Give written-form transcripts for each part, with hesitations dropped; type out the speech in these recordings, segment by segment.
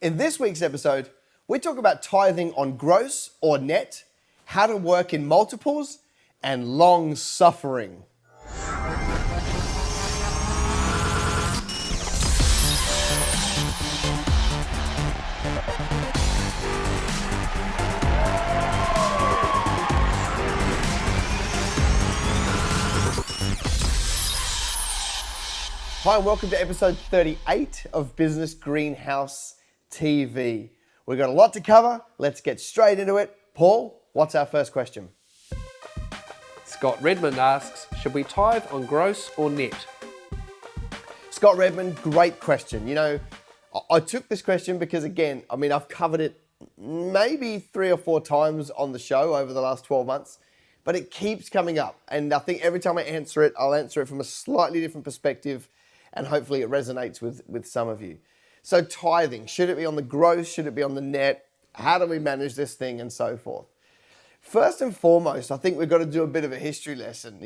In this week's episode, we talk about tithing on gross or net, how to work in multiples, and long suffering. Hi, and welcome to episode 38 of Business Greenhouse TV. We've got a lot to cover. Let's get straight into it. Paul, what's our first question? Scott Redmond asks, should we tithe on gross or net? Scott Redmond, great question. You know, I took this question because, again, I've covered it maybe 3 or 4 times on the show over the last 12 months, but it keeps coming up. And I think every time I answer it, I'll answer it from a slightly different perspective, and hopefully it resonates with some of you. So tithing, should it be on the gross? Should it be on the net? How do we manage this thing and so forth? First and foremost, I think we've got to do a bit of a history lesson,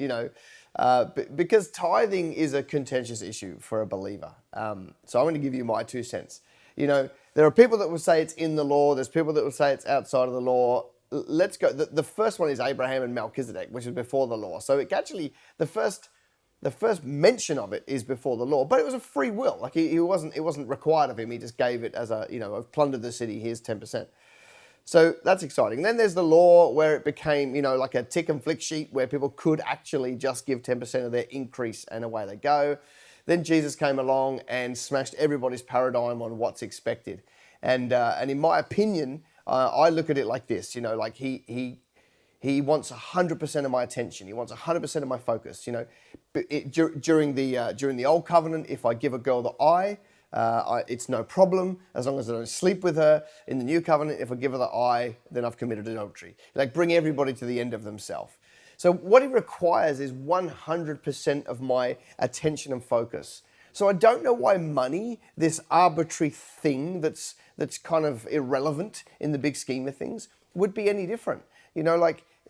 because tithing is a contentious issue for a believer. So I'm going to give you my 2 cents. There are people that will say it's in the law. There's people that will say it's outside of the law. Let's go. The first one is Abraham and Melchizedek, which is before the law. So it actually, the first mention of it is before the law, but it was a free will. Like it wasn't required of him. He just gave it as I've plundered the city, here's 10%. So that's exciting. Then there's the law where it became, like a tick and flick sheet where people could actually just give 10% of their increase and away they go. Then Jesus came along and smashed everybody's paradigm on what's expected. And in my opinion, I look at it like this, He wants 100% of my attention. He wants 100% of my focus. During the old covenant, if I give a girl the eye, it's no problem as long as I don't sleep with her. In the new covenant, if I give her the eye, then I've committed adultery. Bring everybody to the end of themselves. So what he requires is 100% of my attention and focus. So I don't know why money, this arbitrary thing that's kind of irrelevant in the big scheme of things, would be any different.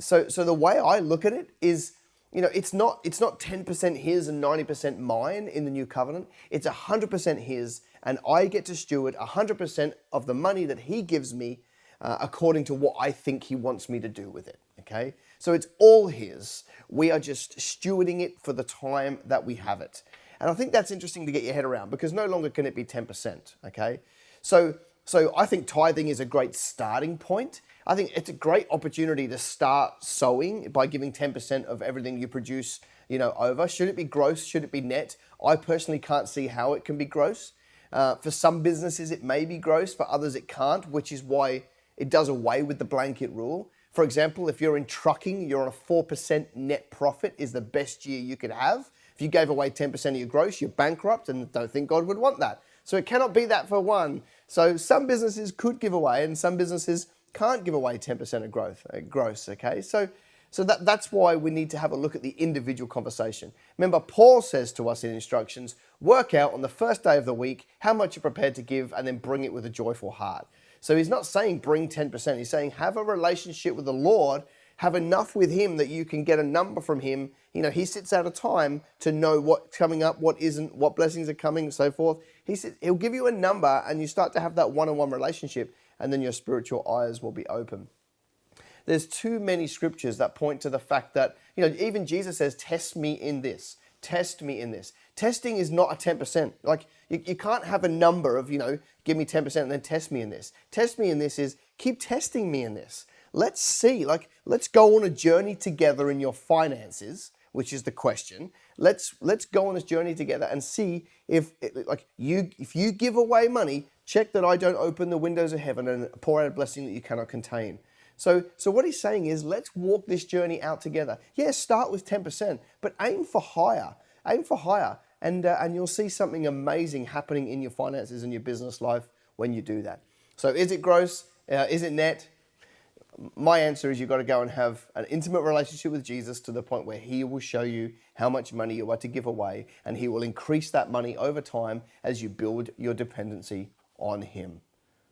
So the way I look at it is, it's not 10% his and 90% mine in the new covenant. It's 100% his, and I get to steward 100% of the money that he gives me according to what I think he wants me to do with it, okay? So it's all his. We are just stewarding it for the time that we have it. And I think that's interesting to get your head around because no longer can it be 10%, okay? So I think tithing is a great starting point. I think it's a great opportunity to start sowing by giving 10% of everything you produce, over. Should it be gross? Should it be net? I personally can't see how it can be gross. For some businesses, it may be gross. For others, it can't, which is why it does away with the blanket rule. For example, if you're in trucking, you're on a 4% net profit is the best year you could have. If you gave away 10% of your gross, you're bankrupt, and I don't think God would want that. So it cannot be that for one. So some businesses could give away, and some businesses can't give away 10% of gross, okay? So that's why we need to have a look at the individual conversation. Remember, Paul says to us in instructions, work out on the first day of the week how much you're prepared to give and then bring it with a joyful heart. So he's not saying bring 10%. He's saying have a relationship with the Lord, have enough with him that you can get a number from him. He sits out a time to know what's coming up, what isn't, what blessings are coming, and so forth. He'll give you a number and you start to have that one-on-one relationship, and then your spiritual eyes will be open. There's too many scriptures that point to the fact that, even Jesus says, test me in this. Test me in this. Testing is not a 10%. You can't have a number of, give me 10% and then test me in this. Test me in this is keep testing me in this. Let's see, let's go on a journey together in your finances, which is the question. Let's go on this journey together and see if you give away money, check that I don't open the windows of heaven and pour out a blessing that you cannot contain. So what he's saying is, let's walk this journey out together. Yeah, start with 10%, but aim for higher. Aim for higher, and you'll see something amazing happening in your finances and your business life when you do that. So is it gross? Is it net? My answer is you've got to go and have an intimate relationship with Jesus to the point where he will show you how much money you are to give away, and he will increase that money over time as you build your dependency on him.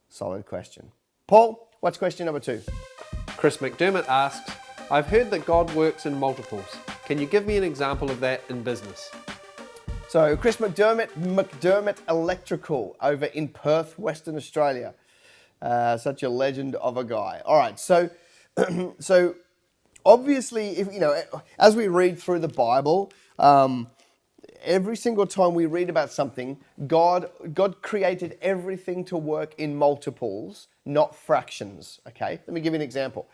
Solid question. Paul, what's question number 2? Chris McDermott asks, I've heard that God works in multiples. Can you give me an example of that in business? So Chris McDermott Electrical over in Perth, Western Australia. Such a legend of a guy. All right, so so obviously, if as we read through the Bible, every single time we read about something, God created everything to work in multiples, not fractions. Okay, let me give you an example.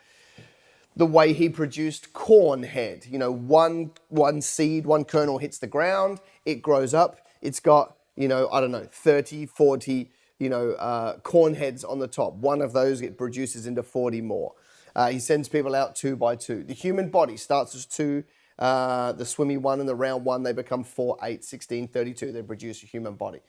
The way he produced corn head. One seed, one kernel hits the ground, it grows up, it's got, 30, 40, corn heads on the top. One of those it produces into 40 more. He sends people out 2 by 2. The human body starts as 2, the swimmy one and the round one, they become 4, 8, 16, 32, they produce a human body.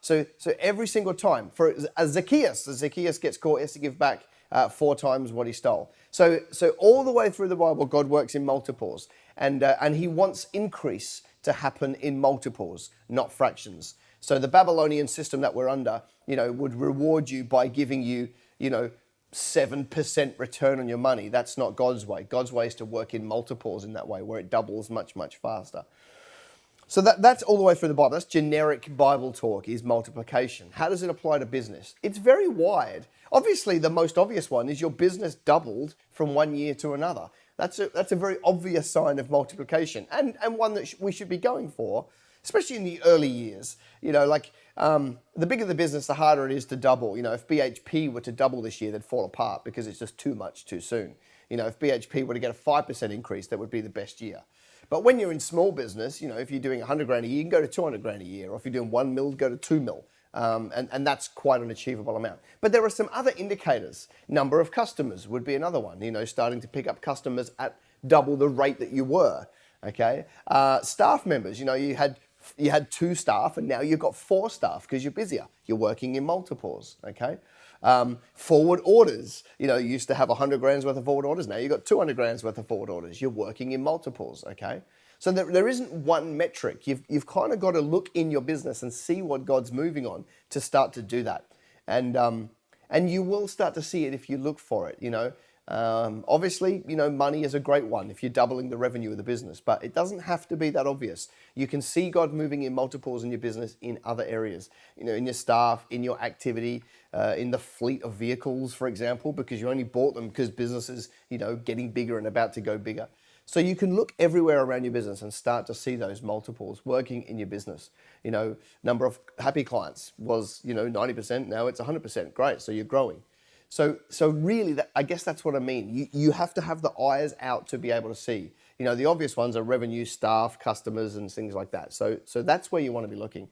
So every single time, for Zacchaeus gets caught, he has to give back 4 times what he stole. So all the way through the Bible, God works in multiples, and he wants increase to happen in multiples, not fractions. So the Babylonian system that we're under, would reward you by giving you, 7% return on your money. That's not God's way. God's way is to work in multiples in that way, where it doubles much, much faster. So that's all the way through the Bible. That's generic Bible talk, is multiplication. How does it apply to business? It's very wide. Obviously, the most obvious one is your business doubled from one year to another. That's a very obvious sign of multiplication, and one that we should be going for, especially in the early years. The bigger the business, the harder it is to double. If BHP were to double this year, they'd fall apart because it's just too much too soon. If BHP were to get a 5% increase, that would be the best year. But when you're in small business, if you're doing 100 grand a year, you can go to 200 grand a year. Or if you're doing 1 mil, go to 2 mil. And that's quite an achievable amount. But there are some other indicators. Number of customers would be another one. Starting to pick up customers at double the rate that you were. Okay. Staff members. You had 2 staff and now you've got 4 staff because you're busier. You're working in multiples. Okay. Forward orders. You used to have 100 grand's worth of forward orders. Now you've got 200 grand's worth of forward orders. You're working in multiples. Okay. So there isn't one metric. You've kind of got to look in your business and see what God's moving on to start to do that. And you will start to see it if you look for it, Obviously, money is a great one if you're doubling the revenue of the business, but it doesn't have to be that obvious. You can see God moving in multiples in your business in other areas, in your staff, in your activity, in the fleet of vehicles, for example, because you only bought them because business is, getting bigger and about to go bigger. So you can look everywhere around your business and start to see those multiples working in your business. Number of happy clients was, 90%, now it's 100%. Great, so you're growing. So really, I guess that's what I mean. You have to have the eyes out to be able to see. The obvious ones are revenue, staff, customers, and things like that. So that's where you want to be looking.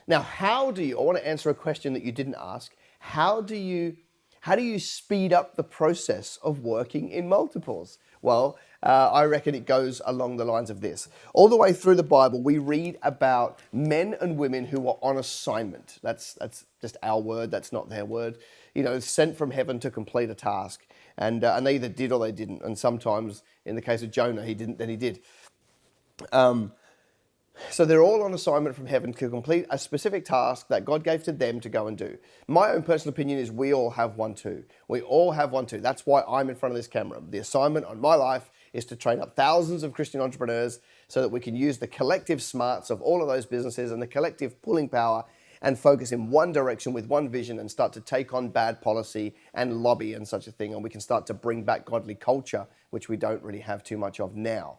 Now, I want to answer a question that you didn't ask. How do you speed up the process of working in multiples? Well, I reckon it goes along the lines of this. All the way through the Bible, we read about men and women who are on assignment. That's just our word. That's not their word. Sent from heaven to complete a task. And they either did or they didn't. And sometimes, in the case of Jonah, he didn't, then he did. So they're all on assignment from heaven to complete a specific task that God gave to them to go and do. My own personal opinion is we all have one too. We all have one too. That's why I'm in front of this camera. The assignment on my life is to train up thousands of Christian entrepreneurs so that we can use the collective smarts of all of those businesses and the collective pulling power and focus in one direction with one vision and start to take on bad policy and lobby and such a thing. And we can start to bring back godly culture, which we don't really have too much of now.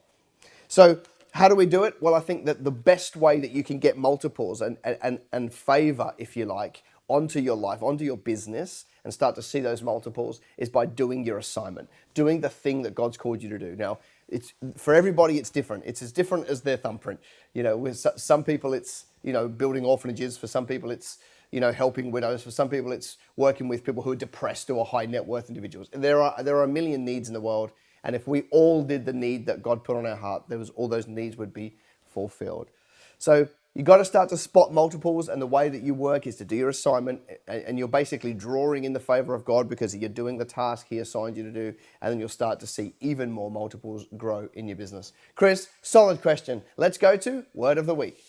So how do we do it? Well, I think that the best way that you can get multiples and favor, if you like, onto your life, onto your business, and start to see those multiples is by doing your assignment, doing the thing that God's called you to do. Now, it's for everybody, it's different. It's as different as their thumbprint. With some people, it's building orphanages. For some people, it's helping widows. For some people, it's working with people who are depressed or high net worth individuals. There are a million needs in the world. And if we all did the need that God put on our heart, all those needs would be fulfilled. So you got to start to spot multiples, and the way that you work is to do your assignment, and you're basically drawing in the favor of God because you're doing the task He assigned you to do, and then you'll start to see even more multiples grow in your business. Chris, solid question. Let's go to Word of the Week.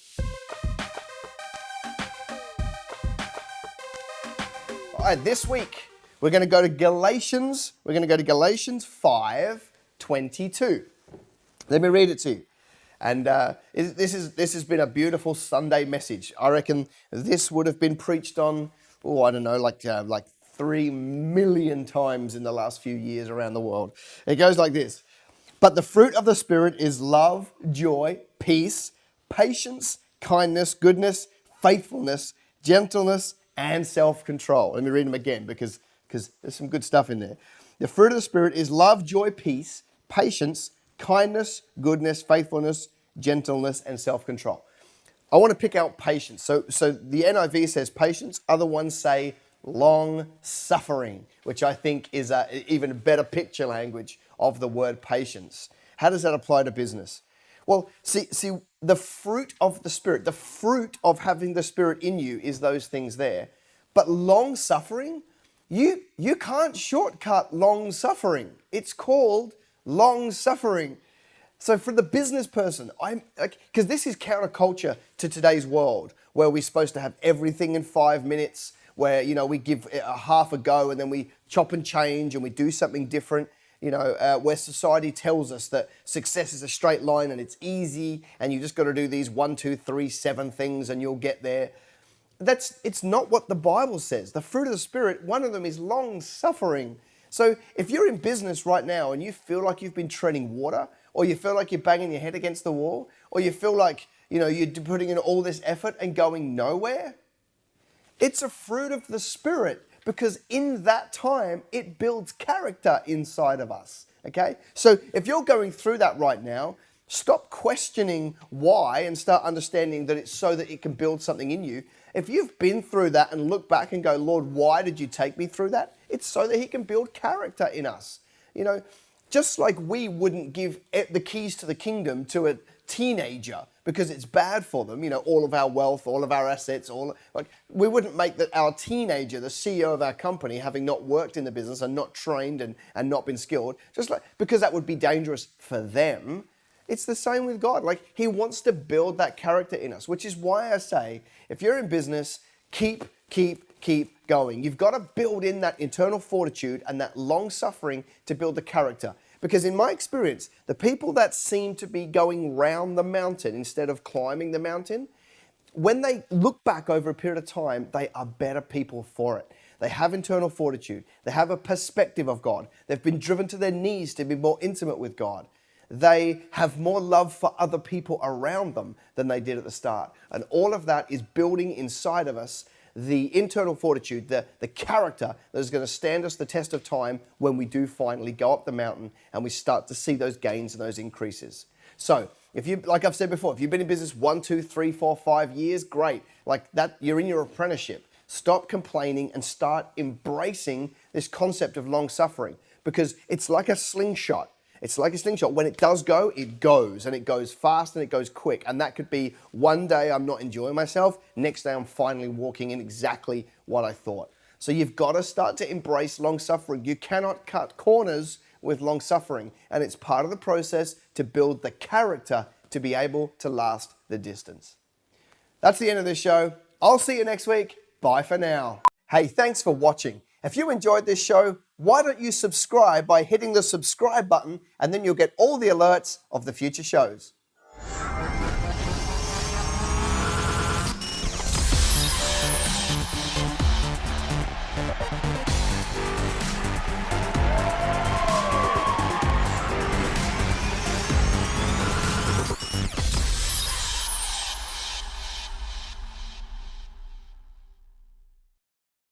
All right, this week we're going to go to Galatians. We're going to go to Galatians 5:22. Let me read it to you. And this has been a beautiful Sunday message. I reckon this would have been preached on, I don't know, like 3 million times in the last few years around the world. It goes like this. But the fruit of the Spirit is love, joy, peace, patience, kindness, goodness, faithfulness, gentleness, and self-control. Let me read them again because there's some good stuff in there. The fruit of the Spirit is love, joy, peace, patience, kindness, goodness, faithfulness, gentleness, and self-control. I want to pick out patience. So the NIV says patience. Other ones say long suffering, which I think is even a better picture language of the word patience. How does that apply to business? Well, see, the fruit of the Spirit, the fruit of having the Spirit in you is those things there. But long suffering, you can't shortcut long suffering. It's called long suffering. So for the business person, I'm like, because this is counterculture to today's world, where we're supposed to have everything in 5 minutes, where we give a half a go and then we chop and change and we do something different. Where society tells us that success is a straight line and it's easy and you just got to do these 1, 2, 3, 7 things and you'll get there. It's not what the Bible says. The fruit of the Spirit, one of them is long suffering. So if you're in business right now and you feel like you've been treading water, or you feel like you're banging your head against the wall, or you feel like you're putting in all this effort and going nowhere, it's a fruit of the Spirit, because in that time it builds character inside of us. Okay? So if you're going through that right now, stop questioning why and start understanding that it's so that it can build something in you. If you've been through that and look back and go, Lord, why did you take me through that? It's so that He can build character in us. Just like we wouldn't give the keys to the kingdom to a teenager because it's bad for them, all of our wealth, all of our assets, we wouldn't make that our teenager the CEO of our company, having not worked in the business and not trained and not been skilled, because that would be dangerous for them. It's the same with God. He wants to build that character in us, which is why I say, if you're in business, keep going. You've got to build in that internal fortitude and that long suffering to build the character. Because in my experience, the people that seem to be going round the mountain instead of climbing the mountain, when they look back over a period of time, they are better people for it. They have internal fortitude. They have a perspective of God. They've been driven to their knees to be more intimate with God. They have more love for other people around them than they did at the start. And all of that is building inside of us the internal fortitude, the character that is going to stand us the test of time when we do finally go up the mountain and we start to see those gains and those increases. So, like I've said before, if you've been in business 1, 2, 3, 4, 5 years, great. Like that, you're in your apprenticeship. Stop complaining and start embracing this concept of long suffering, because it's like a slingshot. It's like a slingshot. When it does go, it goes, and it goes fast and it goes quick. And that could be one day I'm not enjoying myself, next day I'm finally walking in exactly what I thought. So you've got to start to embrace long suffering. You cannot cut corners with long suffering, and it's part of the process to build the character to be able to last the distance. That's the end of this show. I'll see you next week. Bye for now. Hey, thanks for watching. If you enjoyed this show, why don't you subscribe by hitting the subscribe button, and then you'll get all the alerts of the future shows.